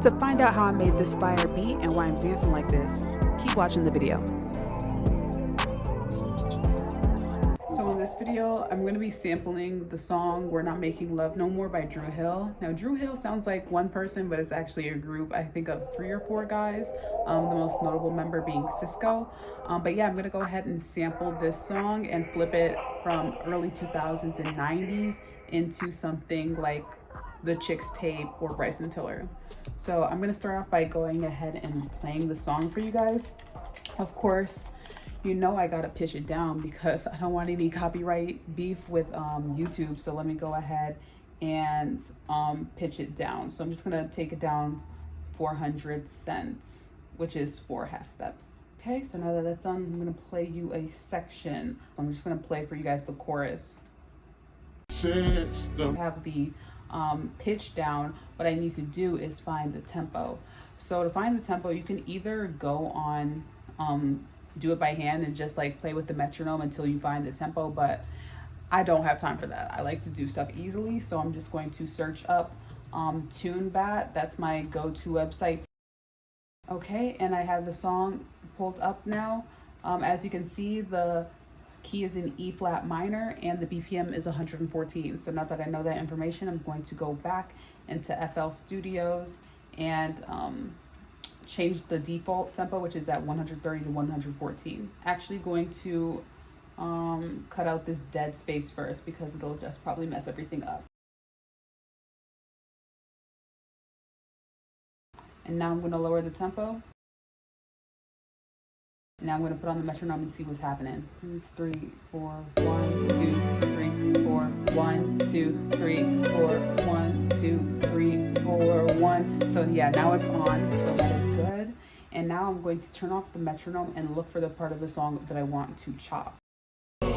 To find out how I made this fire beat and why I'm dancing like this, keep watching the video. So in this video, I'm going to be sampling the song We're Not Making Love No More by Dru Hill. Now, Dru Hill sounds like one person, but it's actually a group, I think, of 3 or 4 guys, the most notable member being Cisco. But yeah, I'm going to go ahead and sample this song and flip it from early 2000s and 90s into something like the Chixtape or Bryson. So I'm going to start off by going ahead and playing the song for you guys. Of course, you know I gotta pitch it down because I don't want any copyright beef with YouTube. So let me go ahead and pitch it down. So I'm just gonna take it down 400 cents, which is 4 half steps. Okay, so now that that's done, I'm gonna play you a section. I'm just gonna play for you guys the chorus. I have the pitch down. What I need to do is find the tempo. So to find the tempo, you can either go on do it by hand and just like play with the metronome until you find the tempo, but I don't have time for that. I like to do stuff easily, so I'm just going to search up TuneBat. That's my go-to website. Okay, and I have the song pulled up now. As you can see, the key is in E flat minor and the BPM is 114. So now that I know that information, I'm going to go back into FL Studios and change the default tempo, which is at 130 to 114. Actually going to cut out this dead space first because it'll just probably mess everything up. And now I'm going to lower the tempo. Now I'm going to put on the metronome and see what's happening. 2, 3, 4, 1, 2, 3, 4, 1, 2, 3, 4, 1, 2, 3, 4, 1. So yeah, now it's on, so that is good. And now I'm going to turn off the metronome and look for the part of the song that I want to chop. Right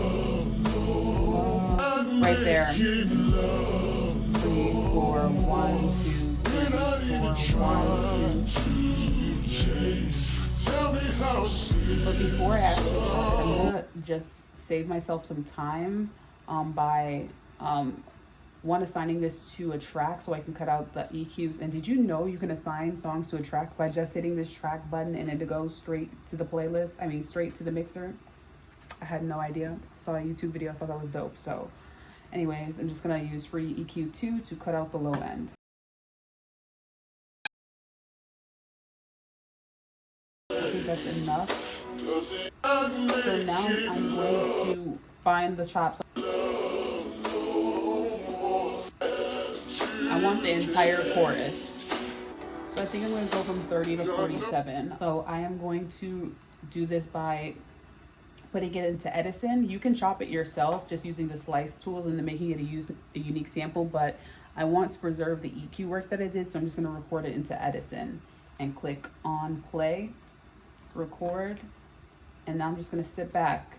there. 3, 4, 1, 2, 3, 4, 1, 2. But before I actually chop it, I'm gonna just save myself some time by assigning this to a track so I can cut out the EQs. And did you know you can assign songs to a track by just hitting this track button and it goes straight to the playlist? I mean, straight to the mixer. I had no idea. Saw a YouTube video, I thought that was dope. So anyways, I'm just gonna use free EQ2 to cut out the low end. I think that's enough. So now I'm going to find the chops. I want the entire chorus. So I think I'm going to go from 30 to 47. So I am going to do this by putting it into Edison. You can chop it yourself just using the slice tools and then making it a unique sample, but I want to preserve the EQ work that I did, so I'm just going to record it into Edison and click on play, record, and now I'm just going to sit back.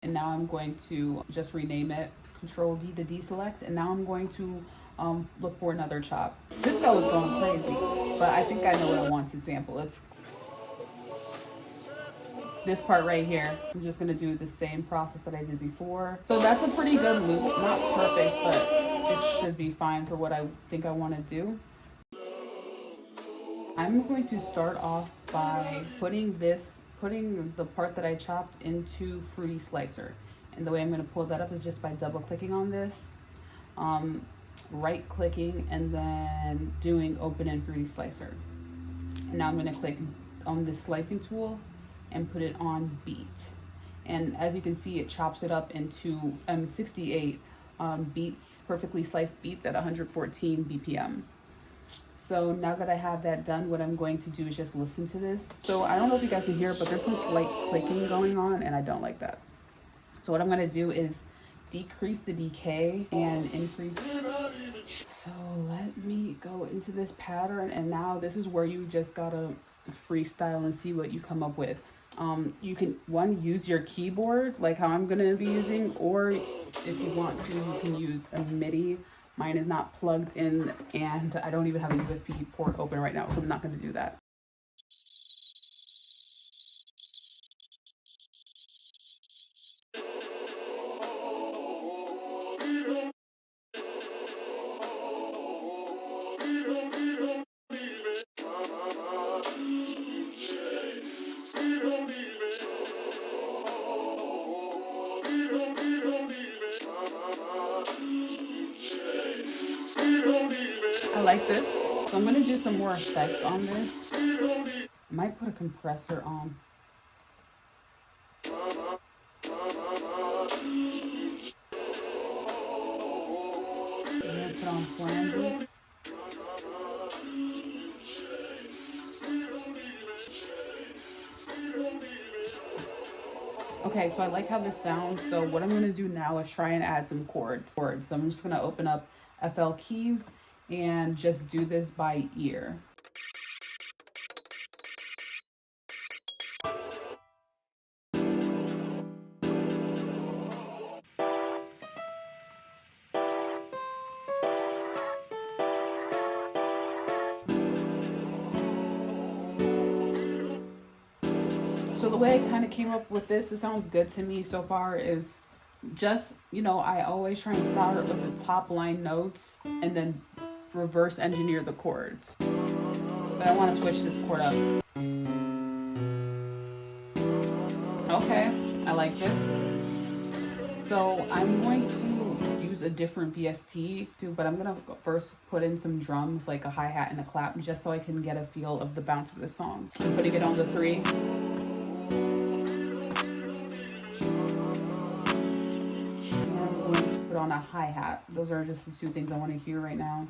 And now I'm going to just rename it, Control D to deselect, and now I'm going to look for another chop. Cisco is going crazy, but I think I know what I want to sample. It's this part right here. I'm just gonna do the same process that I did before. So that's a pretty good loop, not perfect, but it should be fine for what I think I want to do. I'm going to start off by putting the part that I chopped into Fruity Slicer. And the way I'm going to pull that up is just by double clicking on this, right clicking, and then doing open in Fruity Slicer. And now I'm going to click on this slicing tool and put it on beat. And as you can see, it chops it up into 68 beats, perfectly sliced beats at 114 BPM. So now that I have that done, what I'm going to do is just listen to this. So I don't know if you guys can hear it, but there's some slight clicking going on and I don't like that. So what I'm going to do is decrease the decay and increase. So let me go into this pattern, and now this is where you just gotta freestyle and see what you come up with. You can use your keyboard like how I'm gonna be using, or if you want to, you can use a MIDI. Mine is not plugged in and I don't even have a USB port open right now, so I'm not gonna do that. like this. So I'm gonna do some more effects on this. I might put a compressor on. I'm gonna put on flanges. Okay, so I like how this sounds. So what I'm gonna do now is try and add some chords. So I'm just gonna open up FL Keys and just do this by ear. So the way I kind of came up with this, it sounds good to me so far, is just, you know, I always try and start with the top line notes and then reverse engineer the chords. But I want to switch this chord up. Okay, I like this. So I'm going to use a different VST too, but I'm gonna first put in some drums, like a hi-hat and a clap, just so I can get a feel of the bounce of the song. I'm putting it on the 3. On a hi-hat. Those are just the 2 things I want to hear right now.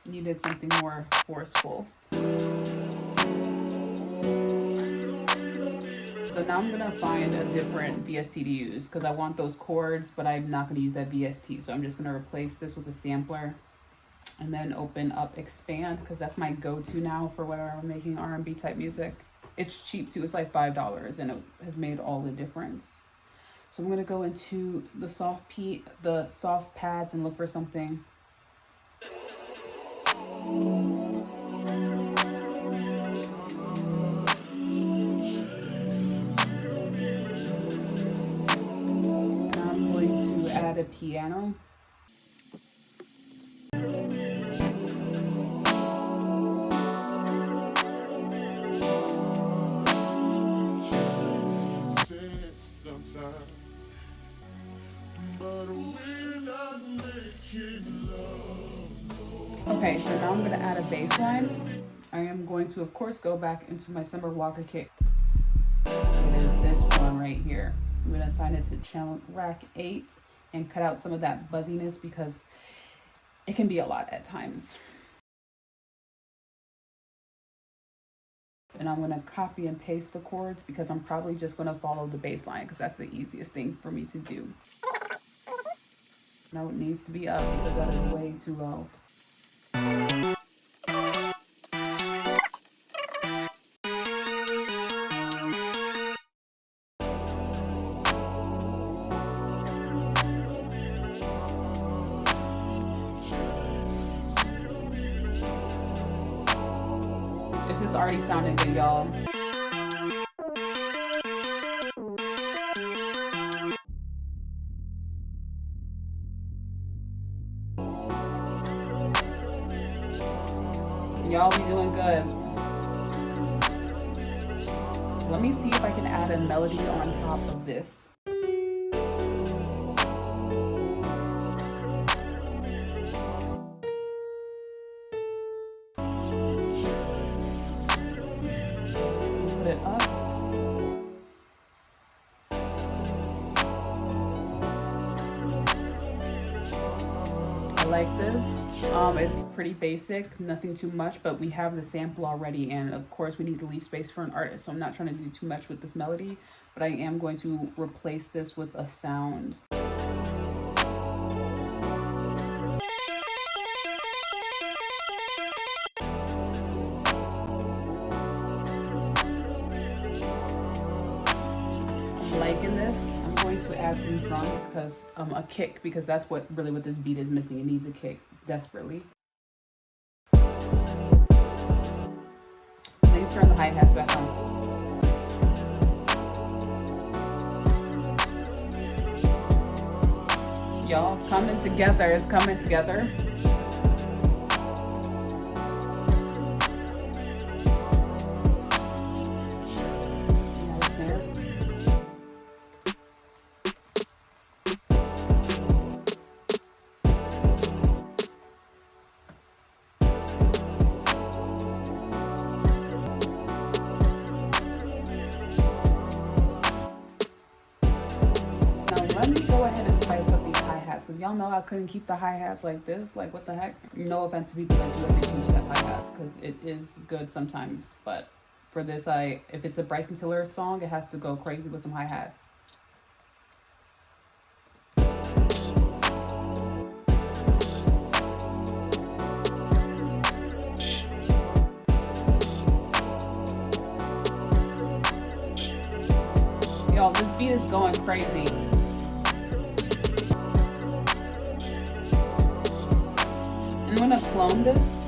Needed something more forceful. So now I'm gonna find a different VST to use because I want those chords, but I'm not gonna use that VST. So I'm just gonna replace this with a sampler. And then open up expand, because that's my go-to now for whenever I'm making R&B type music. It's cheap too, it's like $5 and it has made all the difference. So I'm gonna go into the soft pads and look for something. Now I'm going to add a piano. Okay, so now I'm going to add a bass line. I am going to, of course, go back into my Summer Walker kick. It is this one right here. I'm going to assign it to channel rack 8 and cut out some of that buzziness because it can be a lot at times. And I'm going to copy and paste the chords because I'm probably just going to follow the bass line because that's the easiest thing for me to do. Now it needs to be up because that is way too low. This is already sounding good, y'all. Y'all be doing good. Let me see if I can add a melody on top of this. Put it up. I like this. It's pretty basic, nothing too much, but we have the sample already, and of course we need to leave space for an artist, so I'm not trying to do too much with this melody, but I am going to replace this with a sound. I'm liking this. I'm going to add some drums because a kick, because that's what this beat is missing. It needs a kick desperately. Let me turn the hi-hats back on. Y'all, it's coming together. It's coming together. because y'all know I couldn't keep the hi-hats like this. Like, what the heck? No offense to people that do like the two-step hi-hats, because it is good sometimes, but for this, if it's a Bryson Tiller song, it has to go crazy with some hi-hats. Yo, this beat is going crazy. I'm gonna clone this,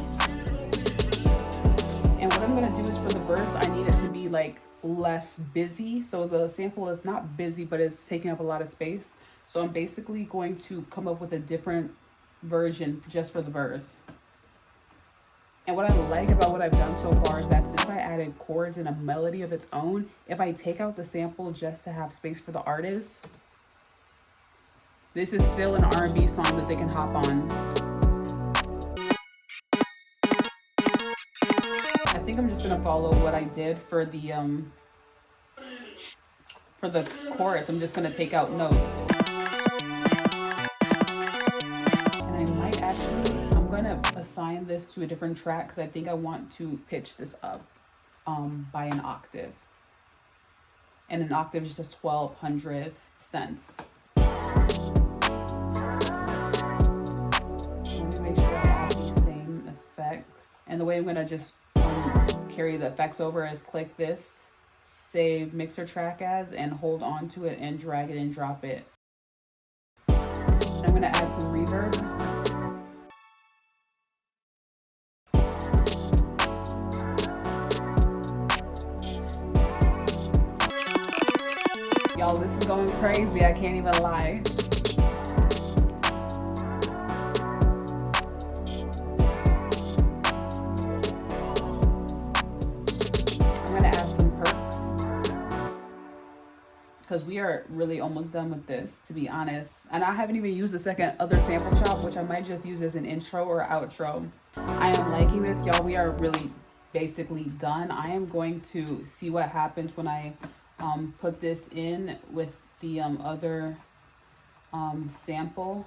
and what I'm gonna do is for the verse, I need it to be like less busy. So the sample is not busy, but it's taking up a lot of space. So I'm basically going to come up with a different version just for the verse. And what I like about what I've done so far is that since I added chords and a melody of its own, if I take out the sample just to have space for the artist, this is still an R&B song that they can hop on. I think I'm just gonna follow what I did for the chorus. I'm just gonna take out notes. And I might actually, I'm gonna assign this to a different track because I think I want to pitch this up by an octave. And an octave is just 1,200 cents. Let me make sure I have the same effects. And the way I'm gonna just carry the effects over is click this, save mixer track as, and hold on to it and drag it and drop it. I'm gonna add some reverb. Y'all, this is going crazy, I can't even lie. I'm gonna add some perks because we are really almost done with this, to be honest. And I haven't even used the second other sample chop, which I might just use as an intro or outro. I am liking this, y'all. We are really basically done. I am going to see what happens when I put this in with the other sample,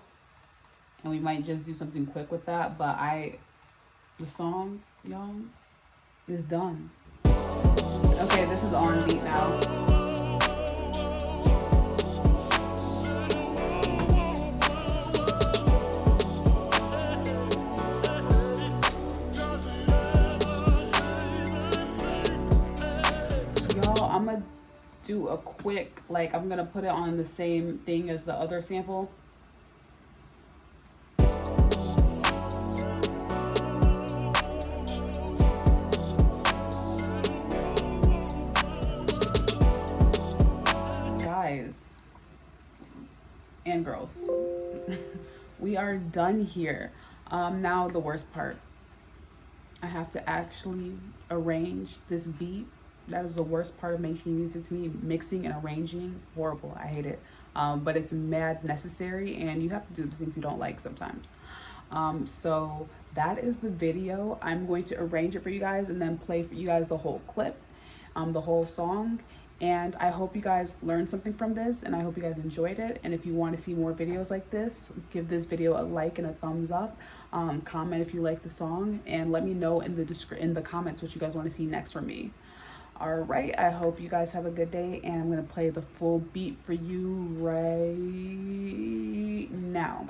and we might just do something quick with that. But the song, y'all, is done. Okay, this is on beat now. Y'all, I'm gonna do a quick, like, I'm gonna put it on the same thing as the other sample. Guys and girls, we are done here. Now the worst part, I have to actually arrange this beat. That is the worst part of making music to me. Mixing and arranging, horrible. I hate it. But it's mad necessary, and you have to do the things you don't like sometimes. So that is the video. I'm going to arrange it for you guys and then play for you guys the whole clip, the whole song. And I hope you guys learned something from this, and I hope you guys enjoyed it. And if you want to see more videos like this, give this video a like and a thumbs up. Comment if you like the song, and let me know in the comments what you guys want to see next from me. All right, I hope you guys have a good day, and I'm gonna play the full beat for you right now.